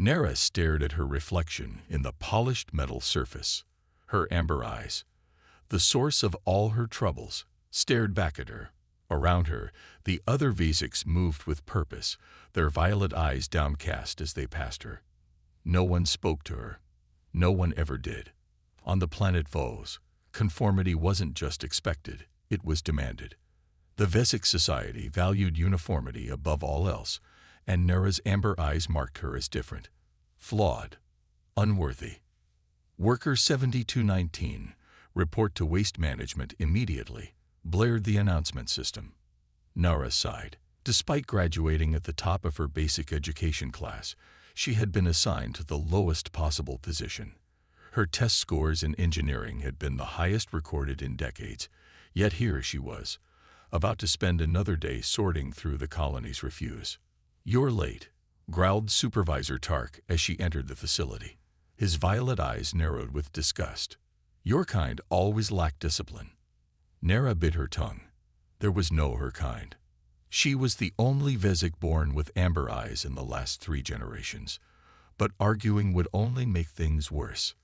Nara stared at her reflection in the polished metal surface. Her amber eyes, the source of all her troubles, stared back at her. Around her, the other Vesics moved with purpose, their violet eyes downcast as they passed her. No one spoke to her. No one ever did. On the planet Vos, conformity wasn't just expected, it was demanded. The Vesic society valued uniformity above all else, and Nara's amber eyes marked her as different, flawed, unworthy. Worker 7219, report to waste management immediately, blared the announcement system. Nara sighed. Despite graduating at the top of her basic education class, she had been assigned to the lowest possible position. Her test scores in engineering had been the highest recorded in decades, yet here she was, about to spend another day sorting through the colony's refuse. "You're late," growled Supervisor Tark as she entered the facility. His violet eyes narrowed with disgust. "Your kind always lack discipline." Nara bit her tongue. There was no her kind. She was the only Vesic born with amber eyes in the last 3 generations, but arguing would only make things worse.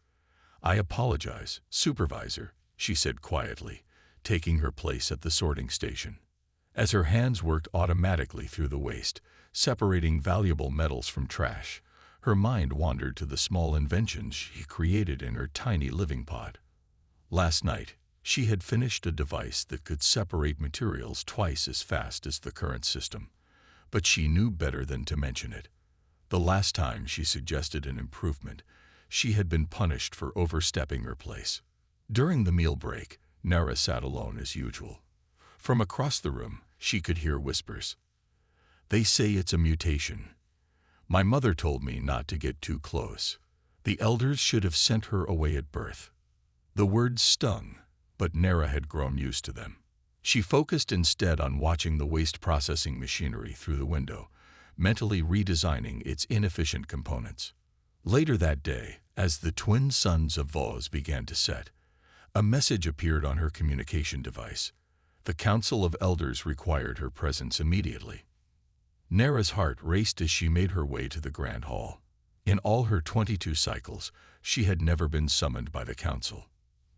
"I apologize, Supervisor," she said quietly, taking her place at the sorting station. As her hands worked automatically through the waste, separating valuable metals from trash, her mind wandered to the small inventions she created in her tiny living pod. Last night, she had finished a device that could separate materials twice as fast as the current system, but she knew better than to mention it. The last time she suggested an improvement, she had been punished for overstepping her place. During the meal break, Nara sat alone as usual. From across the room, she could hear whispers. "They say it's a mutation. My mother told me not to get too close. The elders should have sent her away at birth." The words stung, but Nara had grown used to them. She focused instead on watching the waste processing machinery through the window, mentally redesigning its inefficient components. Later that day, as the twin suns of Vos began to set, a message appeared on her communication device. The Council of Elders required her presence immediately. Nara's heart raced as she made her way to the Grand Hall. In all her 22 cycles, she had never been summoned by the Council.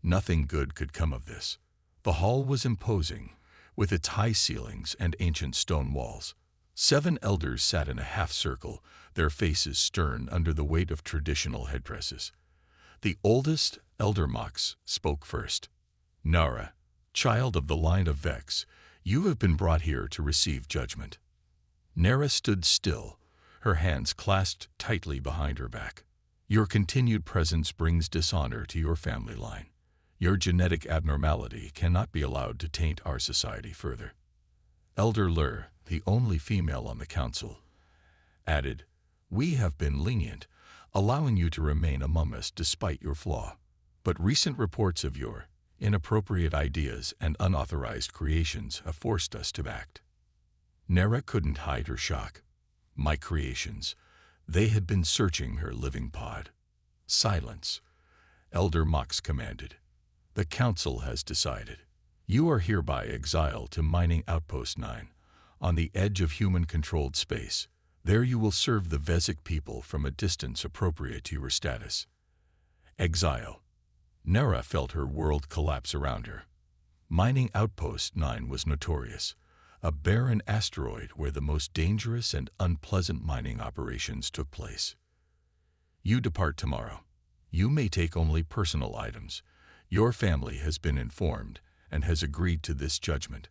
Nothing good could come of this. The hall was imposing, with its high ceilings and ancient stone walls. 7 elders sat in a half-circle, their faces stern under the weight of traditional headdresses. The oldest, Elder Mox, spoke first. "Nara, child of the line of Vex, you have been brought here to receive judgment." Nara stood still, her hands clasped tightly behind her back. "Your continued presence brings dishonor to your family line. Your genetic abnormality cannot be allowed to taint our society further." Elder Lur, the only female on the council, added, "We have been lenient, allowing you to remain among us despite your flaw. But recent reports of your inappropriate ideas and unauthorized creations have forced us to act." Nara couldn't hide her shock. "My creations." They had been searching her living pod. "Silence," Elder Mox commanded. "The Council has decided. You are hereby exiled to Mining Outpost 9, on the edge of human-controlled space. There you will serve the Vesic people from a distance appropriate to your status." Exile. Nara felt her world collapse around her. Mining Outpost 9 was notorious, a barren asteroid where the most dangerous and unpleasant mining operations took place. "You depart tomorrow. You may take only personal items. Your family has been informed and has agreed to this judgment."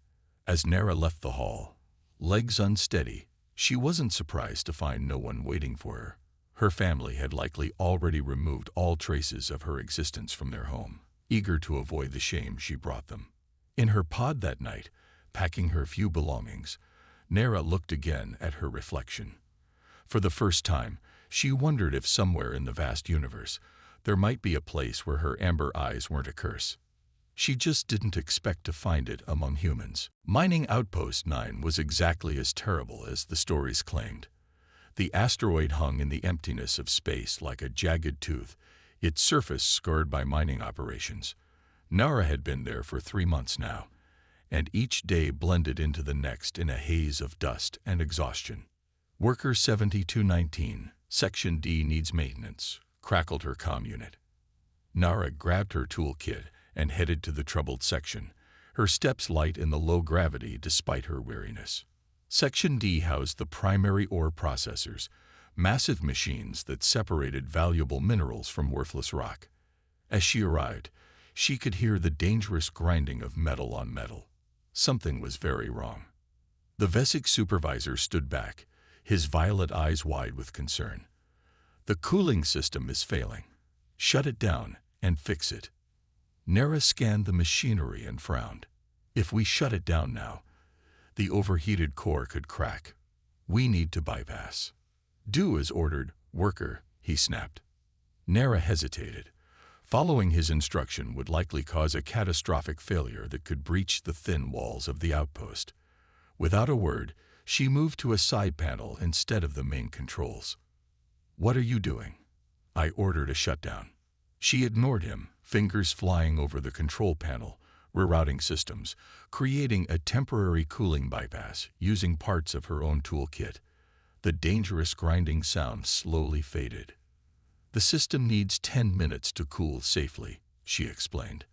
As Nara left the hall, legs unsteady, she wasn't surprised to find no one waiting for her. Her family had likely already removed all traces of her existence from their home, eager to avoid the shame she brought them. In her pod that night, packing her few belongings, Nara looked again at her reflection. For the first time, she wondered if somewhere in the vast universe, there might be a place where her amber eyes weren't a curse. She just didn't expect to find it among humans. Mining Outpost 9 was exactly as terrible as the stories claimed. The asteroid hung in the emptiness of space like a jagged tooth, its surface scarred by mining operations. Nara had been there for 3 months now, and each day blended into the next in a haze of dust and exhaustion. Worker 7219, Section D needs maintenance, crackled her comm unit. Nara grabbed her toolkit and headed to the troubled section, her steps light in the low gravity despite her weariness. Section D housed the primary ore processors, massive machines that separated valuable minerals from worthless rock. As she arrived, she could hear the dangerous grinding of metal on metal. Something was very wrong. The Vesig supervisor stood back, his violet eyes wide with concern. The cooling system is failing. Shut it down and fix it. Nara scanned the machinery and frowned. If we shut it down now, the overheated core could crack. We need to bypass. Do as ordered, worker, he snapped. Nara hesitated. Following his instruction would likely cause a catastrophic failure that could breach the thin walls of the outpost. Without a word, she moved to a side panel instead of the main controls. What are you doing? I ordered a shutdown. She ignored him, fingers flying over the control panel, rerouting systems, creating a temporary cooling bypass using parts of her own toolkit. The dangerous grinding sound slowly faded. The system needs 10 minutes to cool safely, she explained.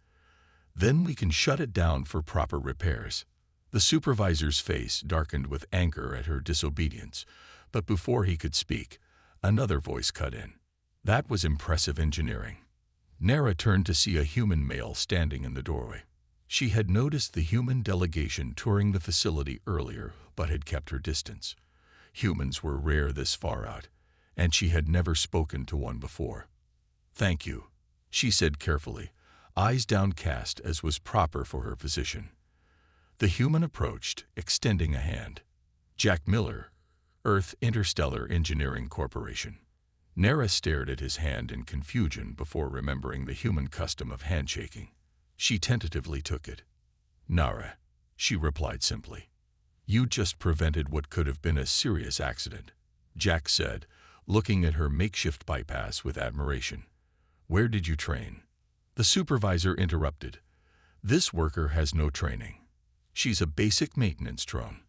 Then we can shut it down for proper repairs. The supervisor's face darkened with anger at her disobedience, but before he could speak, another voice cut in. That was impressive engineering. Nara turned to see a human male standing in the doorway. She had noticed the human delegation touring the facility earlier, but had kept her distance. Humans were rare this far out, and she had never spoken to one before. Thank you, she said carefully, eyes downcast as was proper for her position. The human approached, extending a hand. Jack Miller, Earth Interstellar Engineering Corporation. Nara stared at his hand in confusion before remembering the human custom of handshaking. She tentatively took it. Nara, she replied simply. You just prevented what could have been a serious accident, Jack said, looking at her makeshift bypass with admiration. Where did you train? The supervisor interrupted. This worker has no training. She's a basic maintenance drone.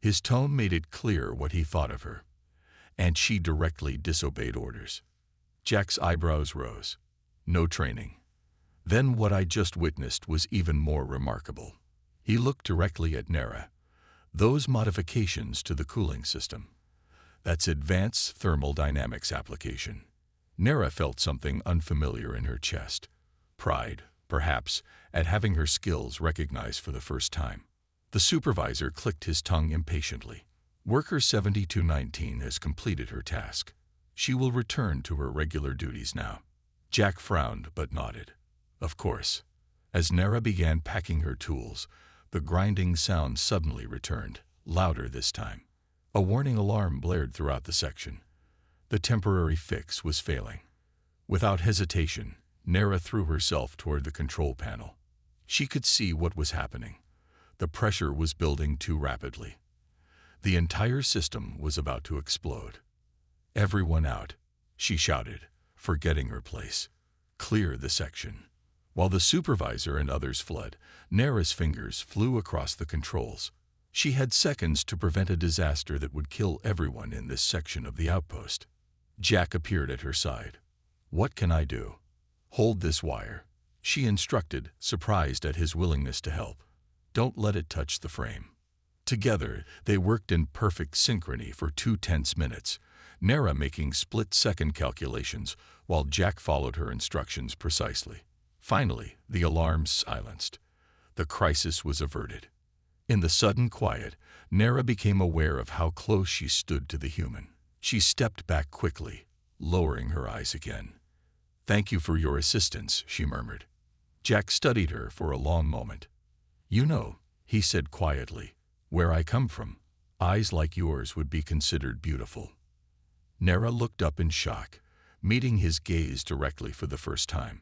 His tone made it clear what he thought of her. And she directly disobeyed orders. Jack's eyebrows rose. No training. Then what I just witnessed was even more remarkable. He looked directly at Nara. Those modifications to the cooling system. That's advanced thermal dynamics application. Nara felt something unfamiliar in her chest. Pride, perhaps, at having her skills recognized for the first time. The supervisor clicked his tongue impatiently. Worker 7219 has completed her task. She will return to her regular duties now. Jack frowned but nodded. Of course. As Nara began packing her tools, the grinding sound suddenly returned, louder this time. A warning alarm blared throughout the section. The temporary fix was failing. Without hesitation, Nara threw herself toward the control panel. She could see what was happening. The pressure was building too rapidly. The entire system was about to explode. Everyone out, she shouted, forgetting her place. Clear the section. While the supervisor and others fled, Nara's fingers flew across the controls. She had seconds to prevent a disaster that would kill everyone in this section of the outpost. Jack appeared at her side. What can I do? Hold this wire, she instructed, surprised at his willingness to help. Don't let it touch the frame. Together, they worked in perfect synchrony for 2 tense minutes, Nara making split-second calculations while Jack followed her instructions precisely. Finally, the alarms silenced. The crisis was averted. In the sudden quiet, Nara became aware of how close she stood to the human. She stepped back quickly, lowering her eyes again. Thank you for your assistance, she murmured. Jack studied her for a long moment. You know, he said quietly, where I come from, eyes like yours would be considered beautiful. Nara looked up in shock, meeting his gaze directly for the first time.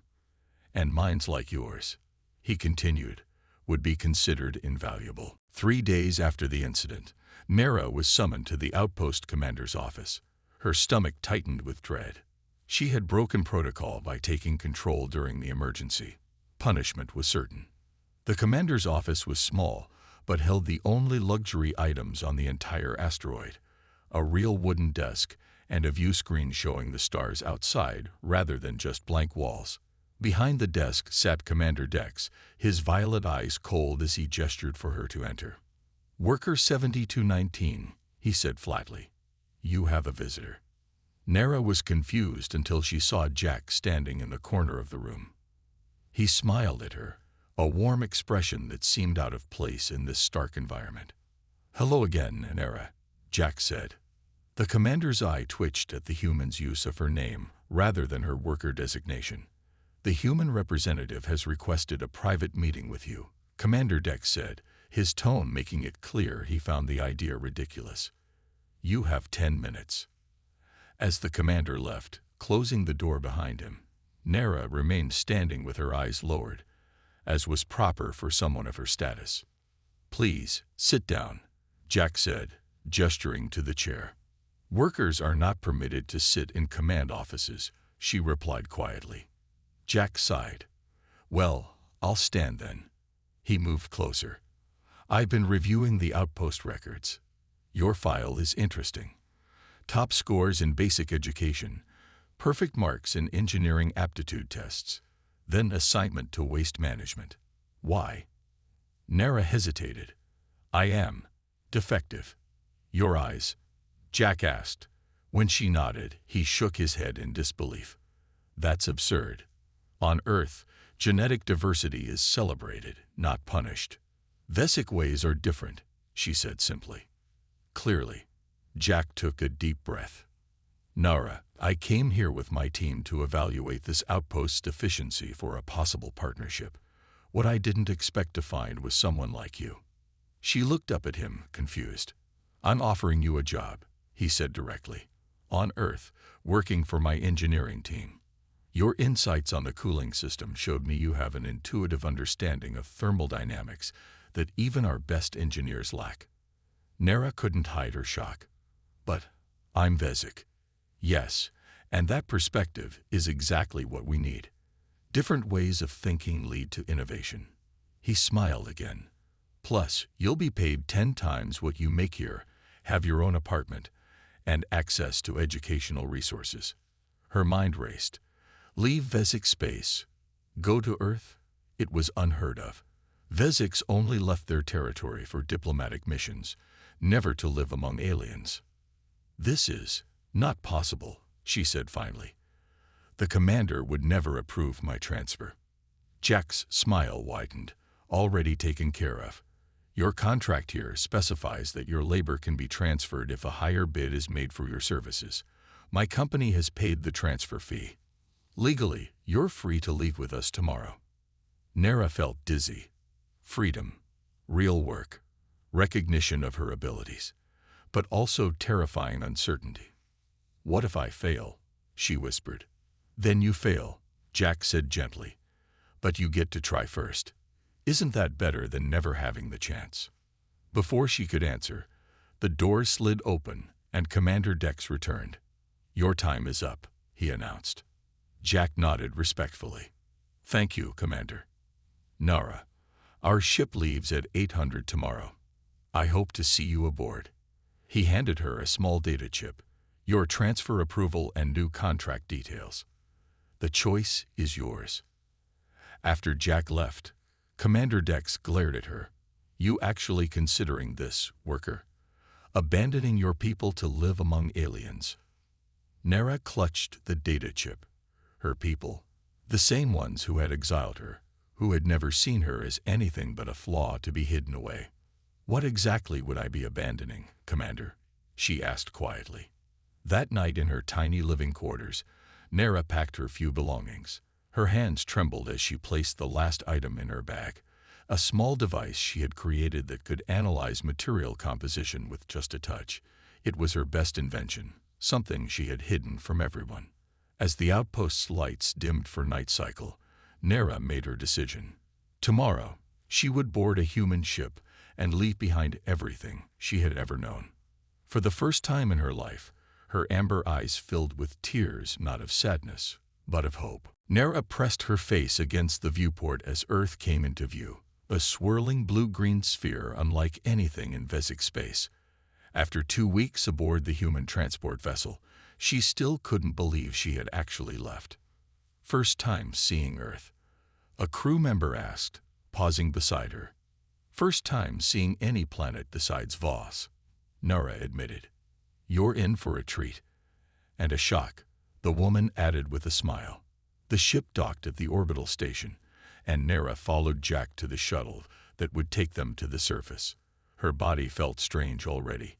And minds like yours, he continued, would be considered invaluable. 3 days after the incident, Nara was summoned to the outpost commander's office. Her stomach tightened with dread. She had broken protocol by taking control during the emergency. Punishment was certain. The commander's office was small, but held the only luxury items on the entire asteroid, a real wooden desk and a view screen showing the stars outside rather than just blank walls. Behind the desk sat Commander Dex, his violet eyes cold as he gestured for her to enter. "Worker 7219, he said flatly. "You have a visitor." Nara was confused until she saw Jack standing in the corner of the room. He smiled at her, a warm expression that seemed out of place in this stark environment. "Hello again, Nara," Jack said. The commander's eye twitched at the human's use of her name rather than her worker designation. "The human representative has requested a private meeting with you," Commander Dex said, his tone making it clear he found the idea ridiculous. "You have 10 minutes. As the commander left, closing the door behind him, Nara remained standing with her eyes lowered, as was proper for someone of her status. "Please, sit down," Jack said, gesturing to the chair. "Workers are not permitted to sit in command offices," she replied quietly. Jack sighed. "Well, I'll stand then." He moved closer. "I've been reviewing the outpost records. Your file is interesting. Top scores in basic education, perfect marks in engineering aptitude tests, then assignment to waste management. Why?" Nara hesitated. "I am defective." "Your eyes?" Jack asked. When she nodded, he shook his head in disbelief. "That's absurd. On Earth, genetic diversity is celebrated, not punished. Vesic ways are different," she said simply. Clearly, Jack took a deep breath. "Nara, I came here with my team to evaluate this outpost's deficiency for a possible partnership. What I didn't expect to find was someone like you." She looked up at him, confused. "I'm offering you a job," he said directly. "On Earth, working for my engineering team. Your insights on the cooling system showed me you have an intuitive understanding of thermal dynamics that even our best engineers lack." Nara couldn't hide her shock. "But I'm Vesic." "Yes, and that perspective is exactly what we need. Different ways of thinking lead to innovation." He smiled again. "Plus, you'll be paid 10 times what you make here, have your own apartment, and access to educational resources." Her mind raced. Leave Vesic space, go to Earth? It was unheard of. Vesics only left their territory for diplomatic missions, never to live among aliens. "This is not possible," she said finally. "The commander would never approve my transfer." Jack's smile widened. "Already taken care of. Your contract here specifies that your labor can be transferred if a higher bid is made for your services. My company has paid the transfer fee. Legally, you're free to leave with us tomorrow." Nara felt dizzy. Freedom, real work, recognition of her abilities, but also terrifying uncertainty. "What if I fail?" she whispered. "Then you fail," Jack said gently. "But you get to try first. Isn't that better than never having the chance?" Before she could answer, the door slid open and Commander Dex returned. "Your time is up," he announced. Jack nodded respectfully. "Thank you, Commander." "Nara, our ship leaves at 800 tomorrow. I hope to see you aboard." He handed her a small data chip. "Your transfer approval and new contract details. The choice is yours." After Jack left, Commander Dex glared at her. "You actually considering this, worker? Abandoning your people to live among aliens?" Nara clutched the data chip. Her people, the same ones who had exiled her, who had never seen her as anything but a flaw to be hidden away. "What exactly would I be abandoning, Commander?" she asked quietly. That night in her tiny living quarters, Nara packed her few belongings. Her hands trembled as she placed the last item in her bag, a small device she had created that could analyze material composition with just a touch. It was her best invention, something she had hidden from everyone. As the outpost's lights dimmed for night cycle, Nara made her decision. Tomorrow, she would board a human ship and leave behind everything she had ever known. For the first time in her life, her amber eyes filled with tears not of sadness, but of hope. Nara pressed her face against the viewport as Earth came into view, a swirling blue-green sphere unlike anything in Vesic space. After 2 weeks aboard the human transport vessel, She still couldn't believe she had actually left. First time seeing Earth, a crew member asked, pausing beside her. First time seeing any planet besides Voss, Nora admitted. You're in for a treat. And a shock, the woman added with a smile. The ship docked at the orbital station, and Nara followed Jack to the shuttle that would take them to the surface. Her body felt strange already.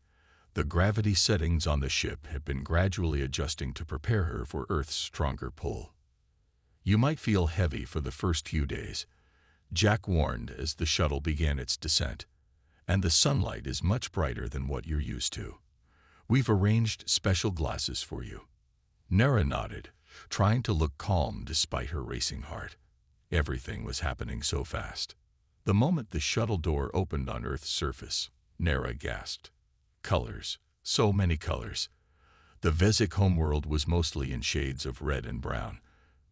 The gravity settings on the ship had been gradually adjusting to prepare her for Earth's stronger pull. You might feel heavy for the first few days, Jack warned as the shuttle began its descent. And the sunlight is much brighter than what you're used to. We've arranged special glasses for you. Nara nodded, trying to look calm despite her racing heart. Everything was happening so fast. The moment the shuttle door opened on Earth's surface, Nara gasped. Colors, so many colors. The Vesic homeworld was mostly in shades of red and brown.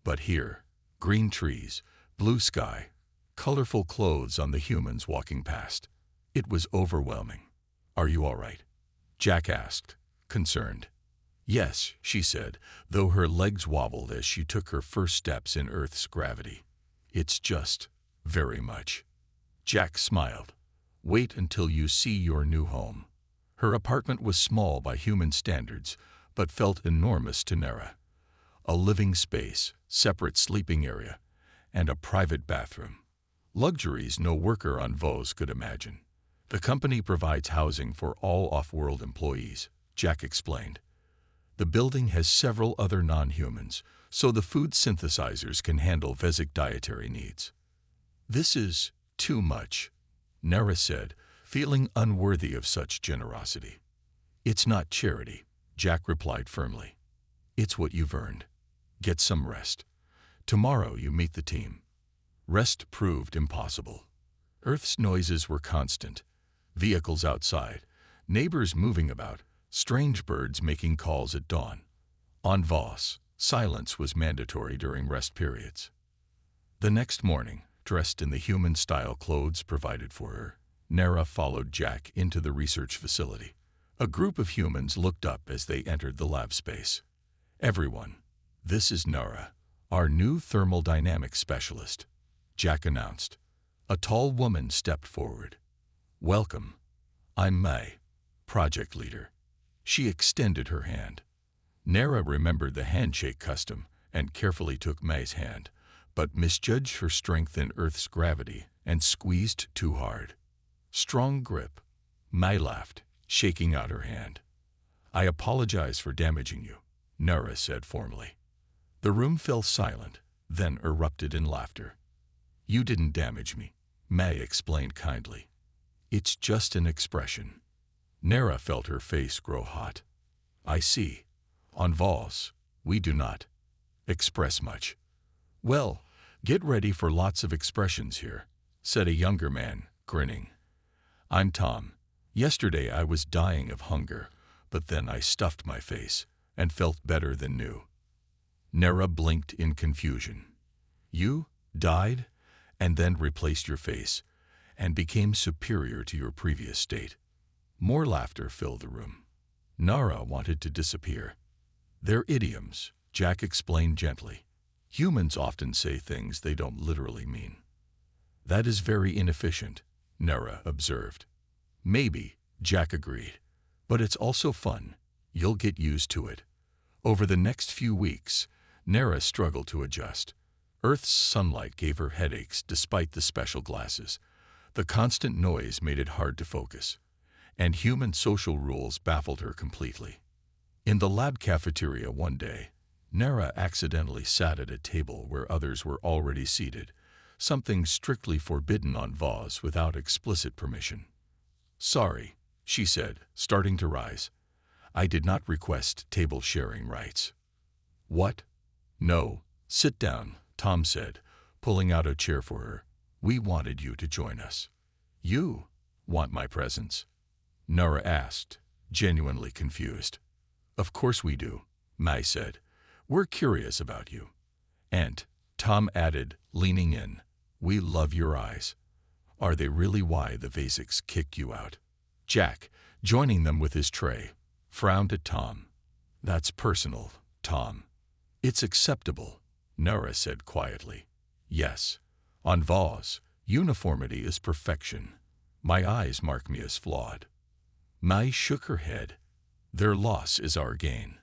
But here, green trees, blue sky, colorful clothes on the humans walking past. It was overwhelming. Are you all right? Jack asked, concerned. Yes, she said, though her legs wobbled as she took her first steps in Earth's gravity. It's just, very much. Jack smiled. Wait until you see your new home. Her apartment was small by human standards, but felt enormous to Nara. A living space, separate sleeping area, and a private bathroom. Luxuries no worker on Vos could imagine. The company provides housing for all off-world employees, Jack explained. The building has several other non-humans, so the food synthesizers can handle Vesic dietary needs. This is too much, Nara said, feeling unworthy of such generosity. It's not charity, Jack replied firmly. It's what you've earned. Get some rest. Tomorrow you meet the team. Rest proved impossible. Earth's noises were constant. Vehicles outside, neighbors moving about, strange birds making calls at dawn. On Voss, silence was mandatory during rest periods. The next morning, dressed in the human-style clothes provided for her, Nara followed Jack into the research facility. A group of humans looked up as they entered the lab space. Everyone, this is Nara, our new thermal dynamics specialist, Jack announced. A tall woman stepped forward. Welcome. I'm May, project leader. She extended her hand. Nara remembered the handshake custom and carefully took May's hand, but misjudged her strength in Earth's gravity and squeezed too hard. Strong grip. May laughed, shaking out her hand. I apologize for damaging you, Nara said formally. The room fell silent, then erupted in laughter. You didn't damage me, May explained kindly. It's just an expression. Nara felt her face grow hot. I see. On Voss, we do not express much. Well, get ready for lots of expressions here, said a younger man, grinning. I'm Tom. Yesterday I was dying of hunger, but then I stuffed my face and felt better than new. Nara blinked in confusion. You died and then replaced your face and became superior to your previous state. More laughter filled the room. Nara wanted to disappear. They're idioms, Jack explained gently. Humans often say things they don't literally mean. That is very inefficient, Nara observed. Maybe, Jack agreed. But it's also fun. You'll get used to it. Over the next few weeks, Nara struggled to adjust. Earth's sunlight gave her headaches despite the special glasses. The constant noise made it hard to focus, and human social rules baffled her completely. In the lab cafeteria one day, Nara accidentally sat at a table where others were already seated, something strictly forbidden on Voss without explicit permission. Sorry, she said, starting to rise. I did not request table sharing rights. What? No, sit down, Tom said, pulling out a chair for her. We wanted you to join us. You want my presence? Nara asked, genuinely confused. Of course we do, Mai said. We're curious about you. And, Tom added, leaning in, we love your eyes. Are they really why the Vesics kicked you out? Jack, joining them with his tray, frowned at Tom. That's personal, Tom. It's acceptable, Nora said quietly. Yes, on Voss, uniformity is perfection. My eyes mark me as flawed. Mai shook her head. Their loss is our gain.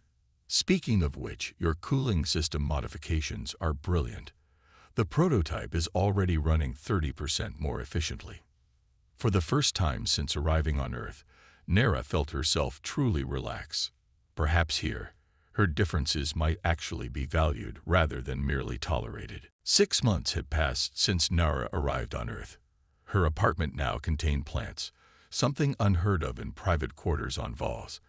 Speaking of which, your cooling system modifications are brilliant. The prototype is already running 30% more efficiently. For the first time since arriving on Earth, Nera felt herself truly relax. Perhaps here, her differences might actually be valued rather than merely tolerated. 6 months had passed since Nara arrived on Earth. Her apartment now contained plants, something unheard of in private quarters on Voss,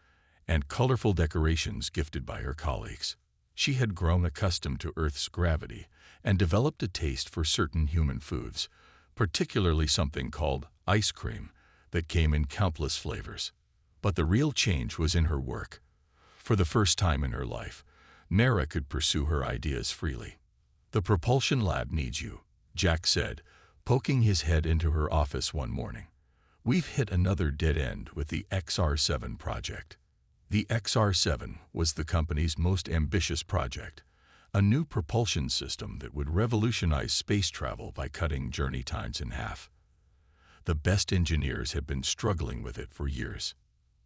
and colorful decorations gifted by her colleagues. She had grown accustomed to Earth's gravity and developed a taste for certain human foods, particularly something called ice cream that came in countless flavors. But the real change was in her work. For the first time in her life, Nara could pursue her ideas freely. The propulsion lab needs you, Jack said, poking his head into her office one morning. We've hit another dead end with the XR7 project. The XR7 was the company's most ambitious project, a new propulsion system that would revolutionize space travel by cutting journey times in half. The best engineers had been struggling with it for years.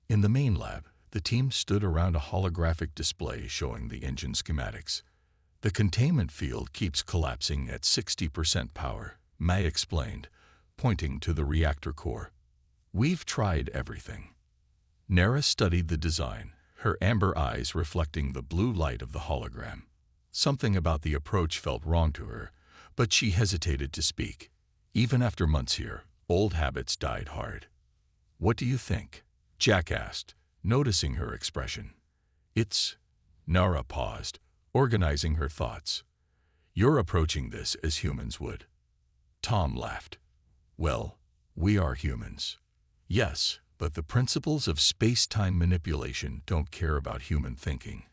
In the main lab, the team stood around a holographic display showing the engine schematics. The containment field keeps collapsing at 60% power, May explained, pointing to the reactor core. We've tried everything. Nara studied the design, her amber eyes reflecting the blue light of the hologram. Something about the approach felt wrong to her, but she hesitated to speak. Even after months here, old habits died hard. What do you think? Jack asked, noticing her expression. It's... Nara paused, organizing her thoughts. You're approaching this as humans would. Tom laughed. Well, we are humans. Yes, but the principles of space-time manipulation don't care about human thinking,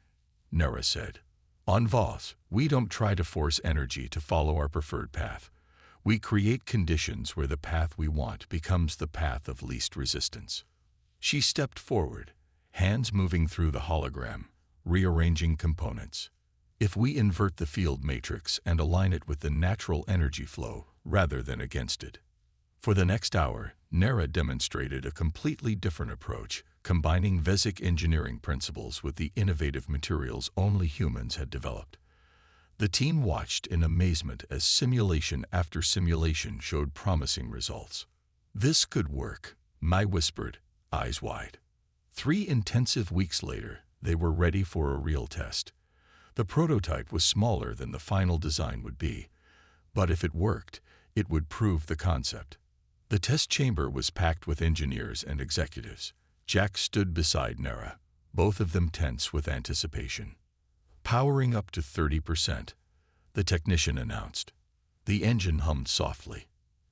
Nara said. On Voss, we don't try to force energy to follow our preferred path. We create conditions where the path we want becomes the path of least resistance. She stepped forward, hands moving through the hologram, rearranging components. If we invert the field matrix and align it with the natural energy flow rather than against it. For the next hour, Nara demonstrated a completely different approach, combining Vesic engineering principles with the innovative materials only humans had developed. The team watched in amazement as simulation after simulation showed promising results. This could work, Mai whispered, eyes wide. 3 intensive weeks later, they were ready for a real test. The prototype was smaller than the final design would be, but if it worked, it would prove the concept. The test chamber was packed with engineers and executives. Jack stood beside Nara, both of them tense with anticipation. Powering up to 30%, the technician announced. The engine hummed softly.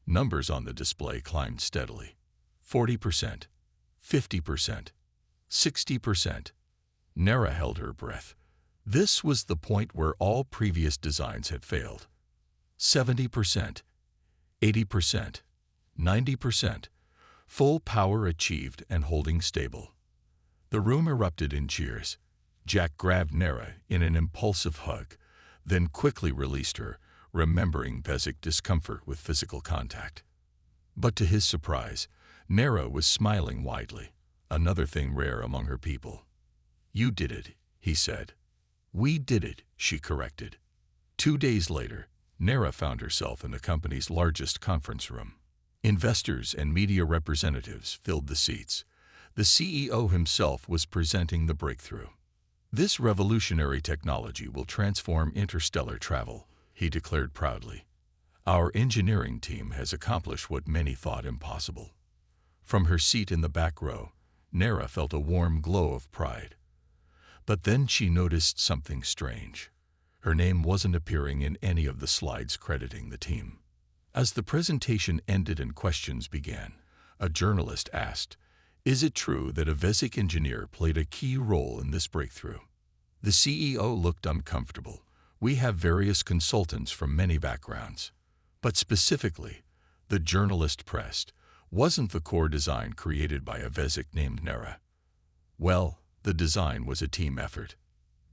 Numbers on the display climbed steadily. 40%, 50%, 60%. Nara held her breath. This was the point where all previous designs had failed. 70%, 80%, 90%, full power achieved and holding stable. The room erupted in cheers. Jack grabbed Nara in an impulsive hug, then quickly released her, remembering Vesic discomfort with physical contact. But to his surprise, Nara was smiling widely, another thing rare among her people. You did it, he said. We did it, she corrected. 2 days later, Nara found herself in the company's largest conference room. Investors and media representatives filled the seats. The CEO himself was presenting the breakthrough. This revolutionary technology will transform interstellar travel, he declared proudly. Our engineering team has accomplished what many thought impossible. From her seat in the back row, Nara felt a warm glow of pride. But then she noticed something strange. Her name wasn't appearing in any of the slides crediting the team. As the presentation ended and questions began, a journalist asked, "Is it true that a Vesic engineer played a key role in this breakthrough?" The CEO looked uncomfortable. We have various consultants from many backgrounds. But specifically, the journalist pressed, wasn't the core design created by a Vesic named Nara? Well, The design was a team effort.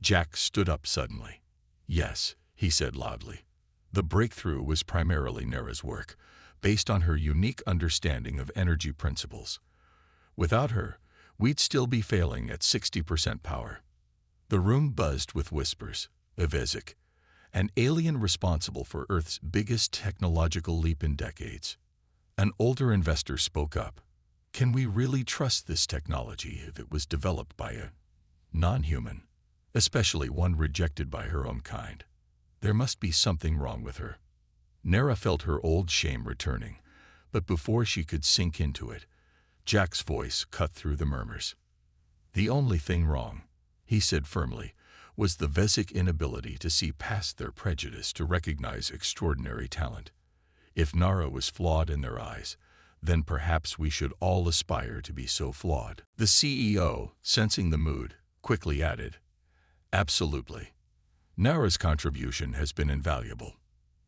Jack stood up suddenly. Yes, he said loudly. The breakthrough was primarily Nera's work, based on her unique understanding of energy principles. Without her, we'd still be failing at 60% power. The room buzzed with whispers. Vezek, an alien responsible for Earth's biggest technological leap in decades. An older investor spoke up. Can we really trust this technology if it was developed by a non-human, especially one rejected by her own kind? There must be something wrong with her. Nera felt her old shame returning, but before she could sink into it, Jack's voice cut through the murmurs. The only thing wrong, he said firmly, was the Vezek inability to see past their prejudice to recognize extraordinary talent. If Nara was flawed in their eyes, then perhaps we should all aspire to be so flawed. The CEO, sensing the mood, quickly added, Absolutely. Nara's contribution has been invaluable.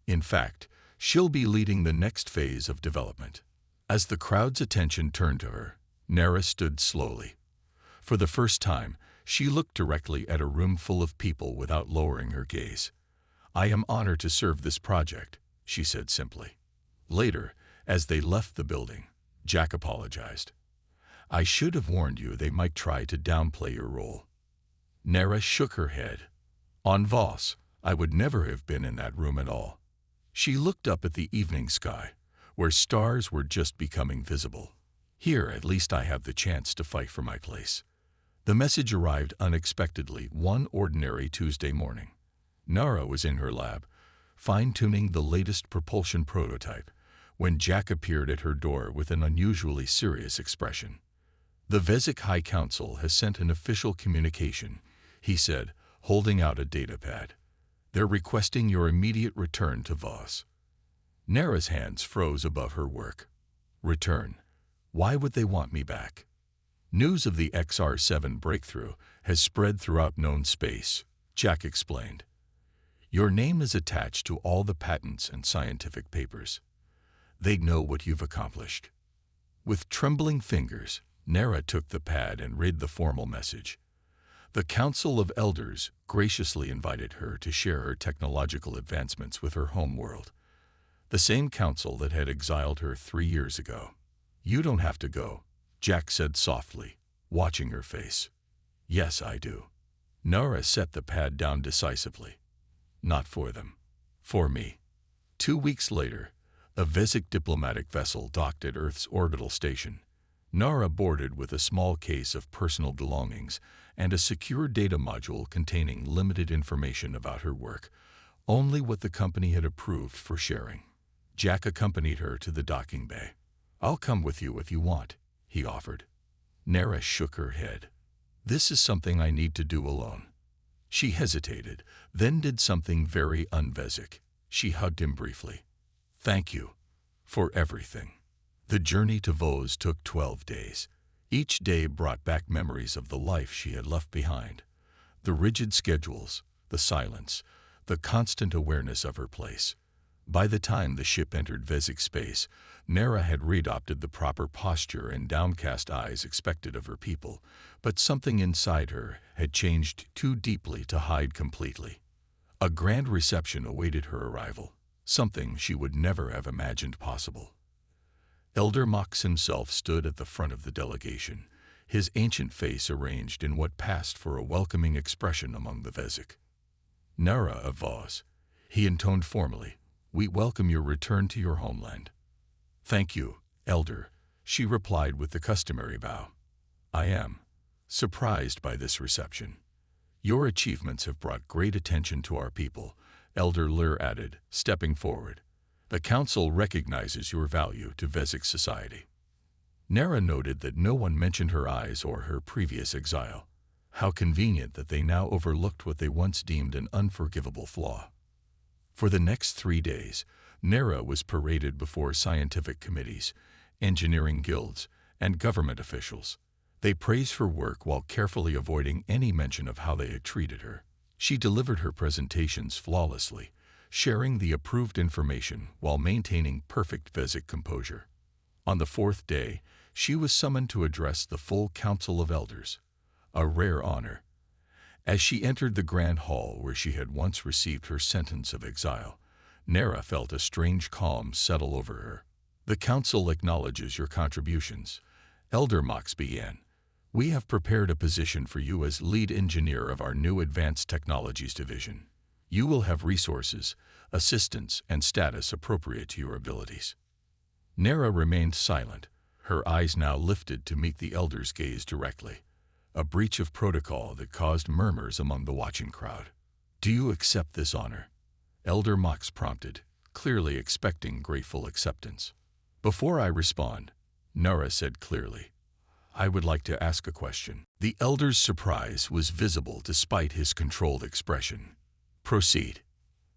In fact, she'll be leading the next phase of development. As the crowd's attention turned to her, Nara stood slowly. For the first time, she looked directly at a room full of people without lowering her gaze. I am honored to serve this project, she said simply. Later, as they left the building, Jack apologized. I should have warned you they might try to downplay your role. Nara shook her head. On Voss, I would never have been in that room at all. She looked up at the evening sky, where stars were just becoming visible. Here, at least I have the chance to fight for my place. The message arrived unexpectedly one ordinary Tuesday morning. Nara was in her lab, fine-tuning the latest propulsion prototype, when Jack appeared at her door with an unusually serious expression. The Vezek High Council has sent an official communication, he said, holding out a datapad. They're requesting your immediate return to Voss. Nara's hands froze above her work. Return? Why would they want me back? News of the XR7 breakthrough has spread throughout known space, Jack explained. Your name is attached to all the patents and scientific papers. They know what you've accomplished. With trembling fingers, Nara took the pad and read the formal message. The Council of Elders graciously invited her to share her technological advancements with her home world, the same council that had exiled her 3 years ago. You don't have to go, Jack said softly, watching her face. Yes, I do. Nara set the pad down decisively. Not for them. For me. 2 weeks later, a Vezek diplomatic vessel docked at Earth's orbital station. Nara boarded with a small case of personal belongings and a secure data module containing limited information about her work, only what the company had approved for sharing. Jack accompanied her to the docking bay. I'll come with you if you want, he offered. Nara shook her head. This is something I need to do alone. She hesitated, then did something very un-Vezek. She hugged him briefly. Thank you for everything. The journey to Voss took 12 days. Each day brought back memories of the life she had left behind. The rigid schedules, the silence, the constant awareness of her place. By the time the ship entered Vezek space, Nara had readopted the proper posture and downcast eyes expected of her people, but something inside her had changed too deeply to hide completely. A grand reception awaited her arrival, something she would never have imagined possible. Elder Mox himself stood at the front of the delegation, his ancient face arranged in what passed for a welcoming expression among the Vezek. Nara of Voss, he intoned formally, we welcome your return to your homeland. Thank you, Elder, she replied with the customary bow. I am surprised by this reception. Your achievements have brought great attention to our people, Elder Lir added, stepping forward. The Council recognizes your value to Vezek society. Nara noted that no one mentioned her eyes or her previous exile. How convenient that they now overlooked what they once deemed an unforgivable flaw. For the next 3 days, Nara was paraded before scientific committees, engineering guilds, and government officials. They praised her work while carefully avoiding any mention of how they had treated her. She delivered her presentations flawlessly, sharing the approved information while maintaining perfect Vezek composure. On the 4th day, she was summoned to address the full Council of Elders. a rare honor. As she entered the grand hall where she had once received her sentence of exile, Nera felt a strange calm settle over her. "The council acknowledges your contributions," Elder Mox began. "We have prepared a position for you as lead engineer of our new Advanced Technologies Division. You will have resources, assistance, and status appropriate to your abilities." Nera remained silent, her eyes now lifted to meet the Elder's gaze directly, a breach of protocol that caused murmurs among the watching crowd. "Do you accept this honor?" Elder Mox prompted, clearly expecting grateful acceptance. "Before I respond," Nera said clearly, "I would like to ask a question." The Elder's surprise was visible despite his controlled expression. "Proceed."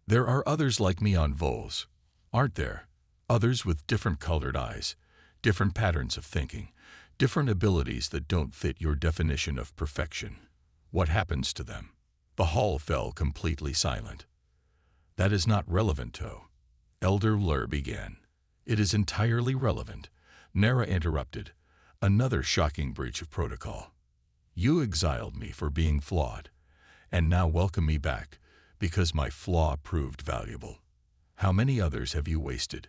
"There are others like me on Vols, aren't there? Others with different colored eyes, different patterns of thinking, different abilities that don't fit your definition of perfection. What happens to them?" The hall fell completely silent. "That is not relevant, Toe," Elder Lur began. "It is entirely relevant," Nera interrupted, another shocking breach of protocol. "You exiled me for being flawed, and now welcome me back because my flaw proved valuable. How many others have you wasted?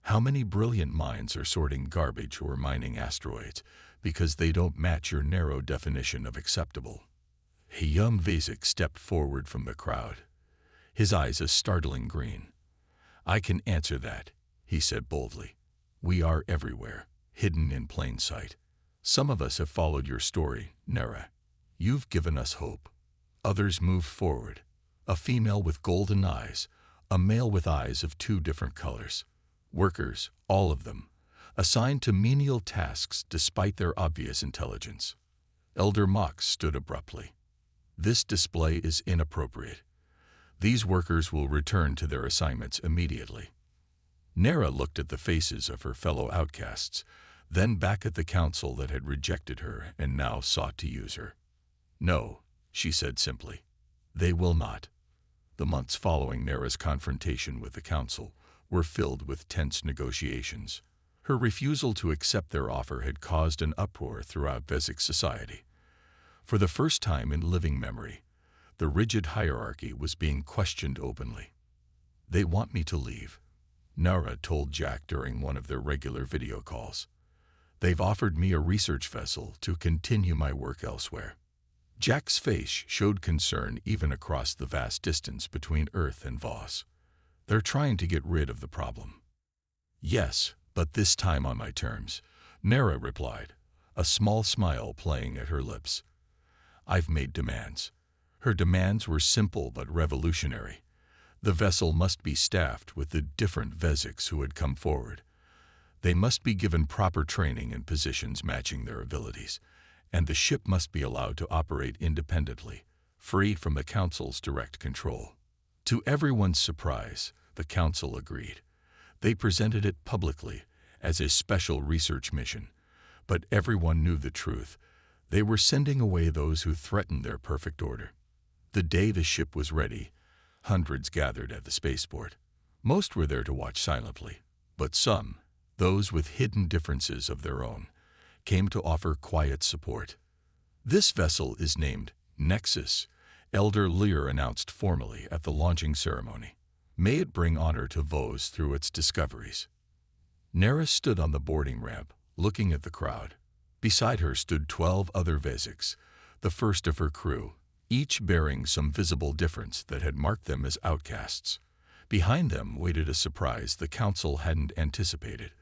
How many brilliant minds are sorting garbage or mining asteroids because they don't match your narrow definition of acceptable?" A young Vasic stepped forward from the crowd, his eyes a startling green. "I can answer that," he said boldly. "We are everywhere, hidden in plain sight. Some of us have followed your story, Nera. You've given us hope. Others moved forward. A female with golden eyes, a male with eyes of two different colors. Workers, all of them, assigned to menial tasks despite their obvious intelligence." Elder Mox stood abruptly. "This display is inappropriate. These workers will return to their assignments immediately." Nera looked at the faces of her fellow outcasts, then back at the council that had rejected her and now sought to use her. "No," she said simply. "They will not." The months following Nera's confrontation with the council were filled with tense negotiations. Her refusal to accept their offer had caused an uproar throughout Vesic society. For the first time in living memory, the rigid hierarchy was being questioned openly. "They want me to leave," Nera told Jack during one of their regular video calls. "They've offered me a research vessel to continue my work elsewhere." Jack's face showed concern even across the vast distance between Earth and Voss. "They're trying to get rid of the problem." "Yes, but this time on my terms," Nera replied, a small smile playing at her lips. "I've made demands." Her demands were simple but revolutionary. The vessel must be staffed with the different Vesics who had come forward. They must be given proper training and positions matching their abilities, and the ship must be allowed to operate independently, free from the Council's direct control. To everyone's surprise, the Council agreed. They presented it publicly as a special research mission, but everyone knew the truth. They were sending away those who threatened their perfect order. The day the ship was ready, hundreds gathered at the spaceport. Most were there to watch silently, but some, those with hidden differences of their own, came to offer quiet support. "This vessel is named Nexus," Elder Lear announced formally at the launching ceremony. "May it bring honor to Vos through its discoveries." Nera stood on the boarding ramp, looking at the crowd. Beside her stood 12 other Vesics, the first of her crew, each bearing some visible difference that had marked them as outcasts. Behind them waited a surprise the Council hadn't anticipated.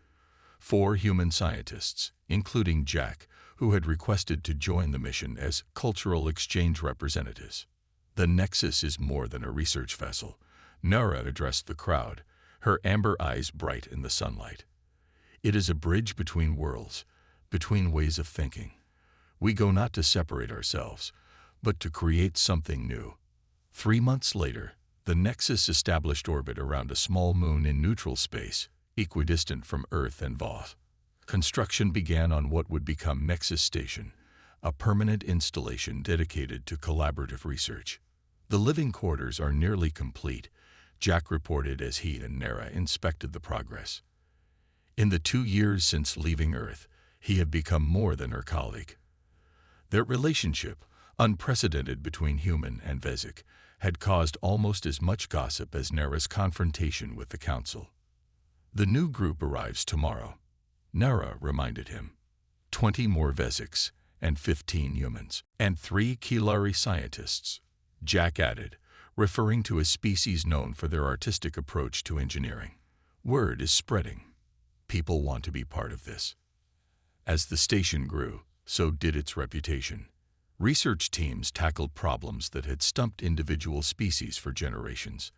4 human scientists, including Jack, who had requested to join the mission as cultural exchange representatives. "The Nexus is more than a research vessel," Nera addressed the crowd, her amber eyes bright in the sunlight. "It is a bridge between worlds, between ways of thinking. We go not to separate ourselves, but to create something new." 3 months later, the Nexus established orbit around a small moon in neutral space, equidistant from Earth and Voss. Construction began on what would become Nexus Station, a permanent installation dedicated to collaborative research. "The living quarters are nearly complete," Jack reported as he and Nera inspected the progress. In the 2 years since leaving Earth, he had become more than her colleague. Their relationship, unprecedented between human and Vesic, had caused almost as much gossip as Nera's confrontation with the council. "The new group arrives tomorrow," Nera reminded him. 20 more Vesics and 15 humans, and 3 Kilari scientists, Jack added, referring to a species known for their artistic approach to engineering. "Word is spreading. People want to be part of this." As the station grew, so did its reputation. Research teams tackled problems that had stumped individual species for generations.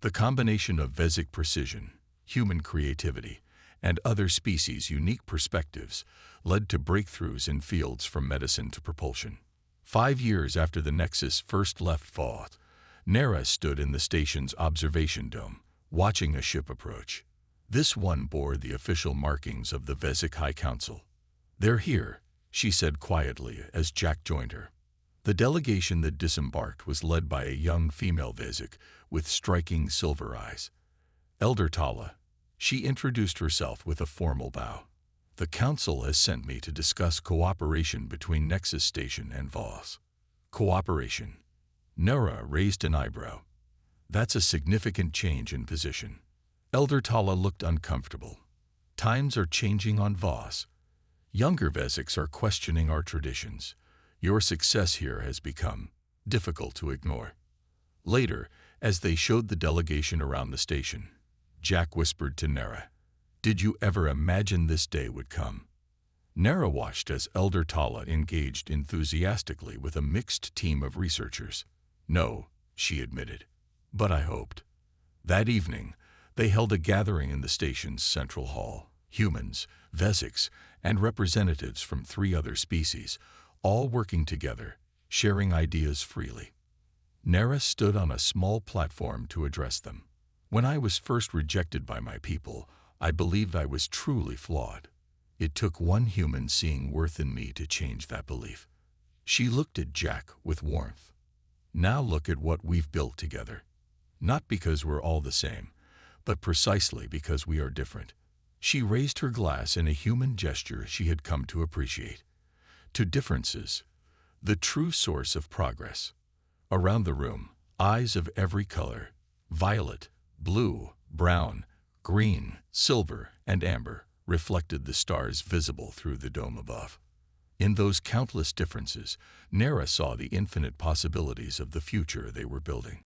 The combination of Vesic precision, human creativity, and other species' unique perspectives led to breakthroughs in fields from medicine to propulsion. 5 years after the Nexus first left Voth, Nera stood in the station's observation dome, watching a ship approach. This one bore the official markings of the Vesic High Council. "They're here," she said quietly as Jack joined her. The delegation that disembarked was led by a young female Vesic with striking silver eyes. "Elder Tala," she introduced herself with a formal bow. "The council has sent me to discuss cooperation between Nexus Station and Voss." "Cooperation?" Nera raised an eyebrow. "That's a significant change in position." Elder Tala looked uncomfortable. "Times are changing on Voss. Younger Vesics are questioning our traditions. Your success here has become difficult to ignore." Later, as they showed the delegation around the station, Jack whispered to Nera, "Did you ever imagine this day would come?" Nera watched as Elder Tala engaged enthusiastically with a mixed team of researchers. "No," she admitted, "but I hoped." That evening, they held a gathering in the station's central hall. Humans, Vesics, and representatives from 3 other species, all working together, sharing ideas freely. Nera stood on a small platform to address them. "When I was first rejected by my people, I believed I was truly flawed. It took one human seeing worth in me to change that belief." She looked at Jack with warmth. "Now look at what we've built together. Not because we're all the same, but precisely because we are different." She raised her glass in a human gesture she had come to appreciate. "To differences, the true source of progress." Around the room, eyes of every color, violet, blue, brown, green, silver, and amber, reflected the stars visible through the dome above. In those countless differences, Nera saw the infinite possibilities of the future they were building.